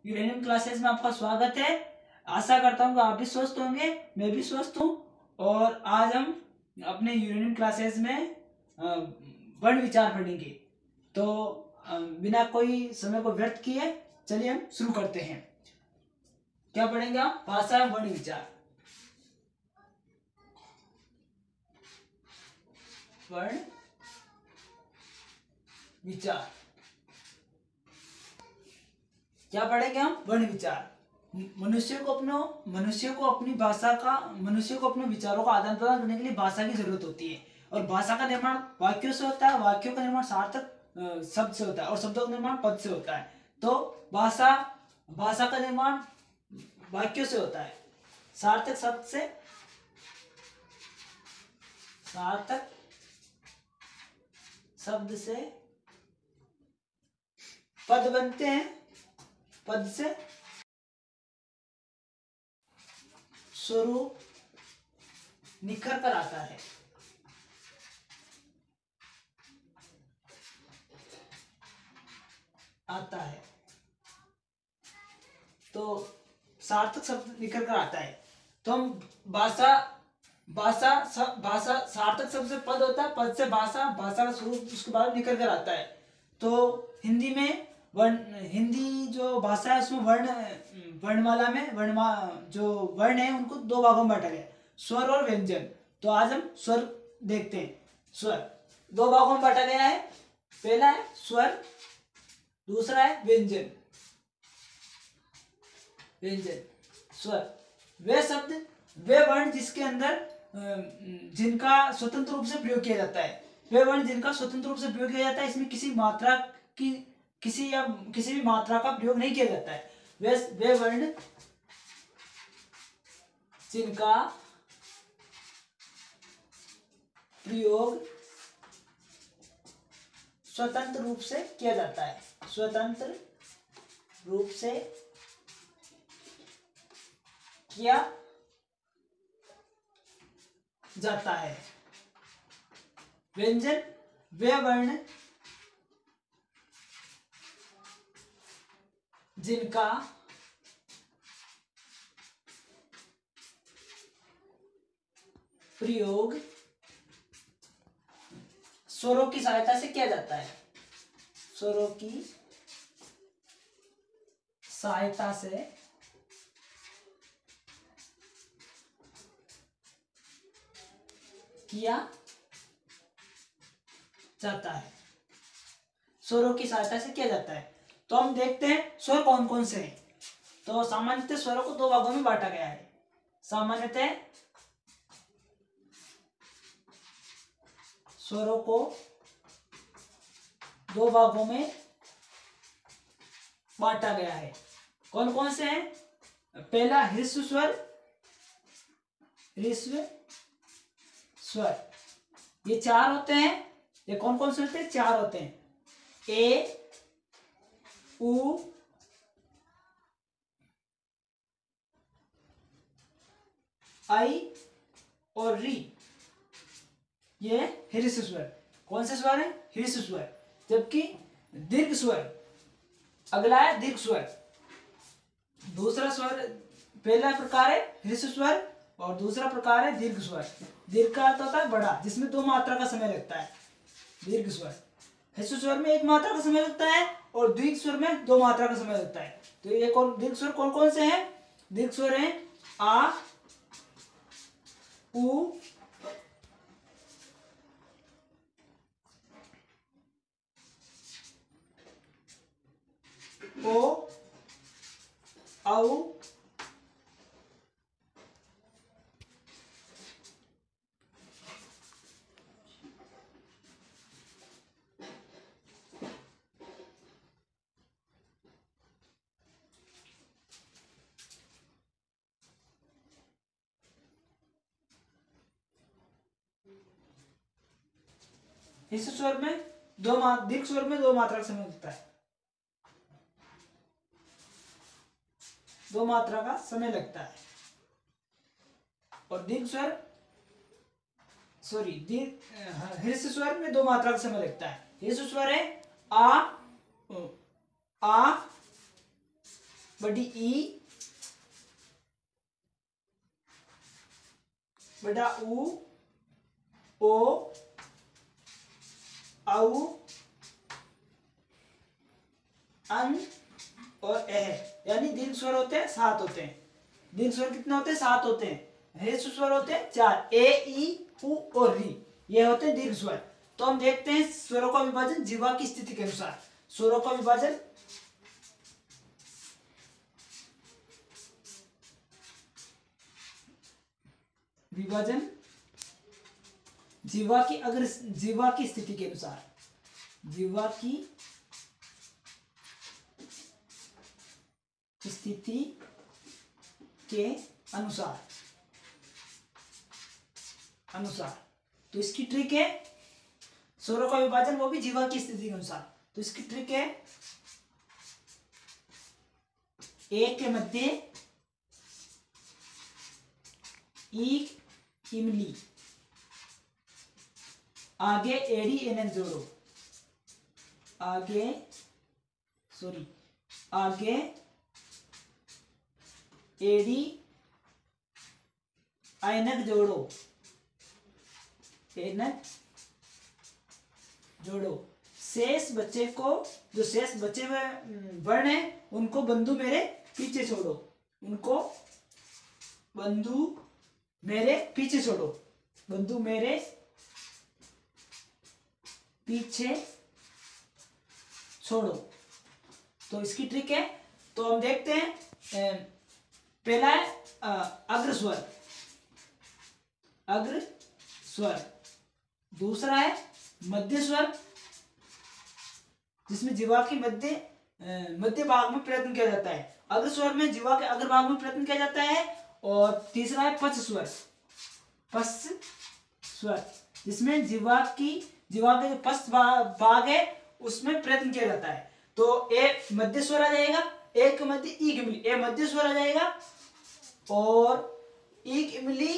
Uranium classes में आपका स्वागत है। आशा करता हूँ कि आप भी स्वस्थ होंगे, मैं भी स्वस्थ हूँ। और आज हम अपने यूरेनियम क्लासेस में वर्ण विचार पढ़ेंगे। तो बिना कोई समय को व्यर्थ किए चलिए हम शुरू करते हैं। क्या पढ़ेंगे आप? भाषा एवं वर्ण विचार। वर्ण विचार क्या पढ़ेंगे हम? वर्ण विचार। मनुष्य को अपने विचारों का आदान प्रदान करने के लिए भाषा की जरूरत होती है। और भाषा का निर्माण वाक्यों से होता है, वाक्यों का निर्माण सार्थक शब्द से होता है और शब्दों का निर्माण पद से होता है। तो भाषा का निर्माण वाक्यों से होता है, सार्थक शब्द से, सार्थक शब्द से पद बनते हैं, पद से स्वरूप निखर कर आता है। तो सार्थक शब्द निकल कर आता है। तो हम भाषा सार्थक शब्द से पद होता है, पद से भाषा का स्वरूप उसके बाद निकल कर आता है। तो हिंदी में हिंदी जो भाषा है उसमें वर्णमाला में जो वर्ण है उनको दो भागों में बांटा गया, स्वर और व्यंजन। तो आज हम स्वर देखते हैं। स्वर दो भागों में बांटा गया है। पहला है स्वर, दूसरा है व्यंजन। स्वर वे वर्ण जिसके अंदर जिनका स्वतंत्र रूप से प्रयोग किया जाता है। वे वर्ण जिनका स्वतंत्र रूप से प्रयोग किया जाता है, इसमें किसी भी मात्रा का प्रयोग नहीं किया जाता है। वे वर्ण जिनका प्रयोग स्वतंत्र रूप से किया जाता है, स्वतंत्र रूप से किया जाता है। व्यंजन वे वर्ण जिनका प्रयोग स्वरों की सहायता से किया जाता है, स्वरों की सहायता से किया जाता है, स्वरों की सहायता से किया जाता है। तो हम देखते हैं स्वर कौन कौन से हैं। तो सामान्यतः स्वरों को दो भागों में बांटा गया है। सामान्यतः स्वरों को दो भागों में बांटा गया है। कौन कौन से हैं? पहला ह्रस्व स्वर, ये चार होते हैं। ये कौन कौन से होते हैं? चार होते हैं। ए, उ, आई और री, ये ह्रस्व स्वर। कौन से स्वर है? ह्रस्व स्वर। जबकि दीर्घ स्वर, अगला है दीर्घ स्वर। दूसरा स्वर, पहला प्रकार है ह्रस्व स्वर और दूसरा प्रकार है दीर्घ स्वर। दीर्घ का अर्थ होता है बड़ा, जिसमें दो मात्रा का समय लगता है, दीर्घ स्वर। ह्रस्व स्वर में एक मात्रा का समय लगता है और दीर्घ स्वर में दो मात्रा का समय लगता है। तो ये दीर्घ स्वर कौन कौन से हैं? दीर्घ स्वर हैं आ, उ, ओ, औ, ह्रस्व स्वर में दीर्घ स्वर में दो मात्रा का समय लगता है, दो मात्रा का समय लगता है। और दीर्घ स्वर ह्रस्व स्वर में दो मात्रा का समय लगता है। ह्रस्व स्वर है आ, बड़ी ई, बड़ा ऊ, ओ, औ, अन और एह, यानी दीर्घ स्वर होते हैं 7 होते हैं। दीर्घ स्वर कितने होते हैं? 7 होते हैं। ह्रस्व स्वर होते हैं 4, ए, ई, उ और री, ये होते हैं दीर्घ स्वर। तो हम देखते हैं स्वरों का विभाजन जीवा की स्थिति के अनुसार। स्वरों का विभाजन जीवा की, अगर जीवा की स्थिति के अनुसार, जीवा की स्थिति के अनुसार तो इसकी ट्रिक है स्वरों का विभाजन, वो भी जीवा की स्थिति के अनुसार। तो इसकी ट्रिक है ए के मध्य ई इमली, आगे एडी एनएन जोड़ो, आगे एडी ऐनक जोड़ो, ऐनक जोड़ो। शेष बच्चे को, जो शेष बचे हुए वर्ण है उनको बंधु मेरे पीछे छोड़ो, उनको बंधु मेरे पीछे छोड़ो, बंधु मेरे पीछे छोड़ो। तो इसकी ट्रिक है। तो हम देखते हैं, पहला है अग्र स्वर, दूसरा है मध्य स्वर, जिसमें जीवा के मध्य भाग में प्रयत्न किया जाता है। अग्र स्वर में जीवा के अग्र भाग में प्रयत्न किया जाता है। और तीसरा है पश्च स्वर, जिसमें जीवा के जो पश्च भाग है उसमें प्रयत्न किया जाता है। तो ए मध्य स्वर आ जाएगा, ए के मध्य ई की मिली, ए मध्य स्वर आ जाएगा, और ई की मिली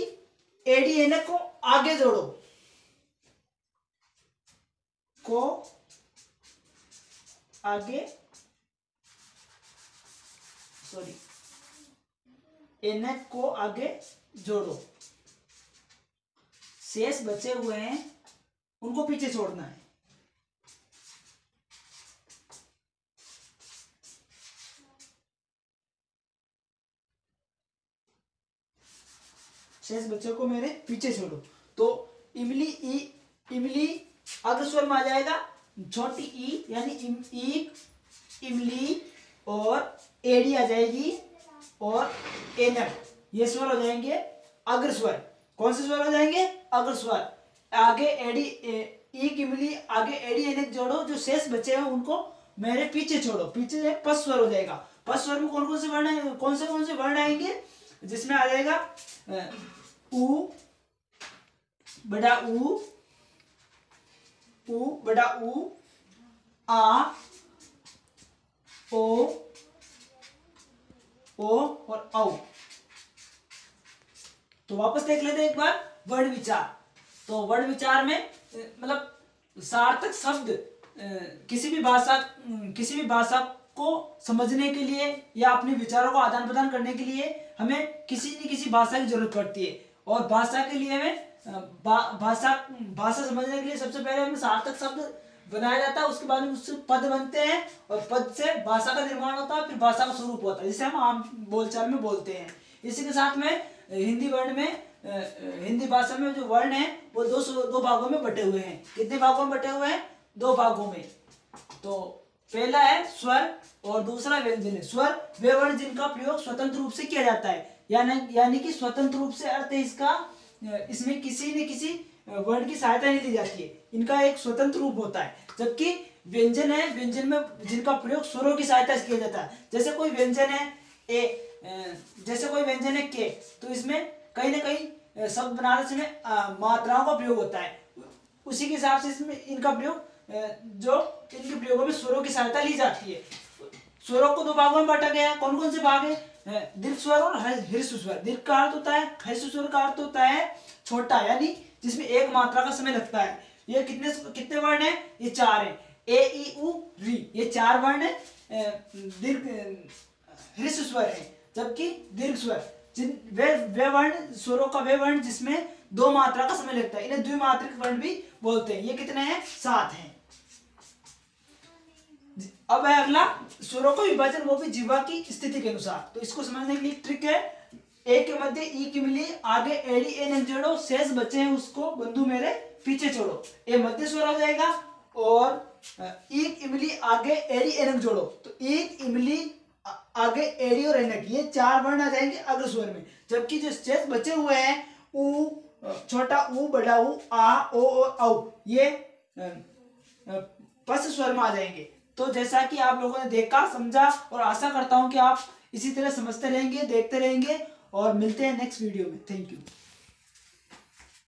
एडी एन को आगे जोड़ो, एन को आगे जोड़ो। शेष बचे हुए हैं उनको पीछे छोड़ना है। शेष बच्चों को मेरे पीछे छोड़ो। तो इमली अग्र स्वर में आ जाएगा, छोटी ई यानी इमली, और एडी आ जाएगी, और एनक, ये स्वर हो जाएंगे अग्र स्वर। कौन से स्वर हो जाएंगे? अग्र स्वर। आगे एडी ई इमली, आगे एडी एनक जोड़ो, जो शेष बचे हैं उनको मेरे पीछे छोड़ो, पीछे पश्च स्वर हो जाएगा। पश्च स्वर में कौन से वर्ण आएंगे? जिसमें आ जाएगा ऊ, बड़ा ऊ, बड़ा ऊ, आ, ओ और औ। तो वापस देख लेते हैं एक बार वर्ण विचार। तो वर्ण विचार में मतलब सार्थक शब्द किसी भी भाषा को समझने के लिए या अपने विचारों को आदान प्रदान करने के लिए हमें किसी न किसी भाषा की जरूरत पड़ती है। और भाषा के लिए हमें भाषा समझने के लिए सबसे पहले हमें सार्थक शब्द बनाया जाता है, उसके बाद में उससे पद बनते हैं, और पद से भाषा का निर्माण होता है, फिर भाषा का स्वरूप होता है, जिसे हम आम बोलचाल में बोलते हैं। इसी के साथ में हिंदी भाषा में जो वर्ण है वो दो भागों में बटे हुए हैं। कितने भागों में बटे हुए हैं? 2 भागों में। तो पहला है स्वर और दूसरा व्यंजन है। स्वर वे वर्ण जिनका प्रयोग स्वतंत्र रूप से किया जाता है, यानी कि स्वतंत्र रूप से अर्थ है इसका, इसमें किसी न किसी वर्ण की सहायता नहीं ली जाती है, इनका एक स्वतंत्र रूप होता है। जबकि व्यंजन है, व्यंजन में जिनका प्रयोग स्वरों की सहायता से किया जाता है। जैसे कोई व्यंजन है जैसे कोई व्यंजन है के, तो इसमें कहीं ना कहीं शब्द बनाने से मात्राओं का प्रयोग होता है। उसी के हिसाब से इसमें इनका प्रयोग जो इनके प्रयोगों में स्वरों की सहायता ली जाती है। स्वरों को 2 भागों में बांटा गया है। कौन कौन से भाग है? दीर्घ स्वर और ह्रस्व स्वर। दीर्घ का अर्थ होता है, ह्रस्व स्वर का अर्थ होता है छोटा, यानी जिसमें एक मात्रा का समय लगता है। ये कितने वर्ण है? ये 4 है। ए ई उ री, ये 4 वर्ण है। दीर्घ ह्रस्व स्वर है, जबकि दीर्घ स्वर जिन वे वर्ण स्वरों का वे वर्ण जिसमें 2 मात्रा का समय लगता है, इन्हें द्विमात्रिक वर्ण भी बोलते हैं। ये कितने हैं? 7 हैं। अब है अगला स्वरों का विभाजन, वो भी जीवा की स्थिति के अनुसार। तो इसको समझने के लिए ट्रिक है, ए के मध्य ई की मिली, आगे एडी ए न जोड़ो, शेष बचे हैं उसको बंधु मेरे पीछे छोड़ो। ए मध्य स्वर हो जाएगा, और ई इमली आगे एडी एनक जोड़ो, तो ई इमली आगे एडी और एनक, ये 4 वर्ण आ जाएंगे अग्र स्वर में। जबकि जो शेष बचे हुए हैं उ, छोटा उ, बड़ा उ, आ, ओ और औ, ये पस स्वर में आ जाएंगे। तो जैसा कि आप लोगों ने देखा, समझा, और आशा करता हूं कि आप इसी तरह समझते रहेंगे, देखते रहेंगे, और मिलते हैं नेक्स्ट वीडियो में। Thank you.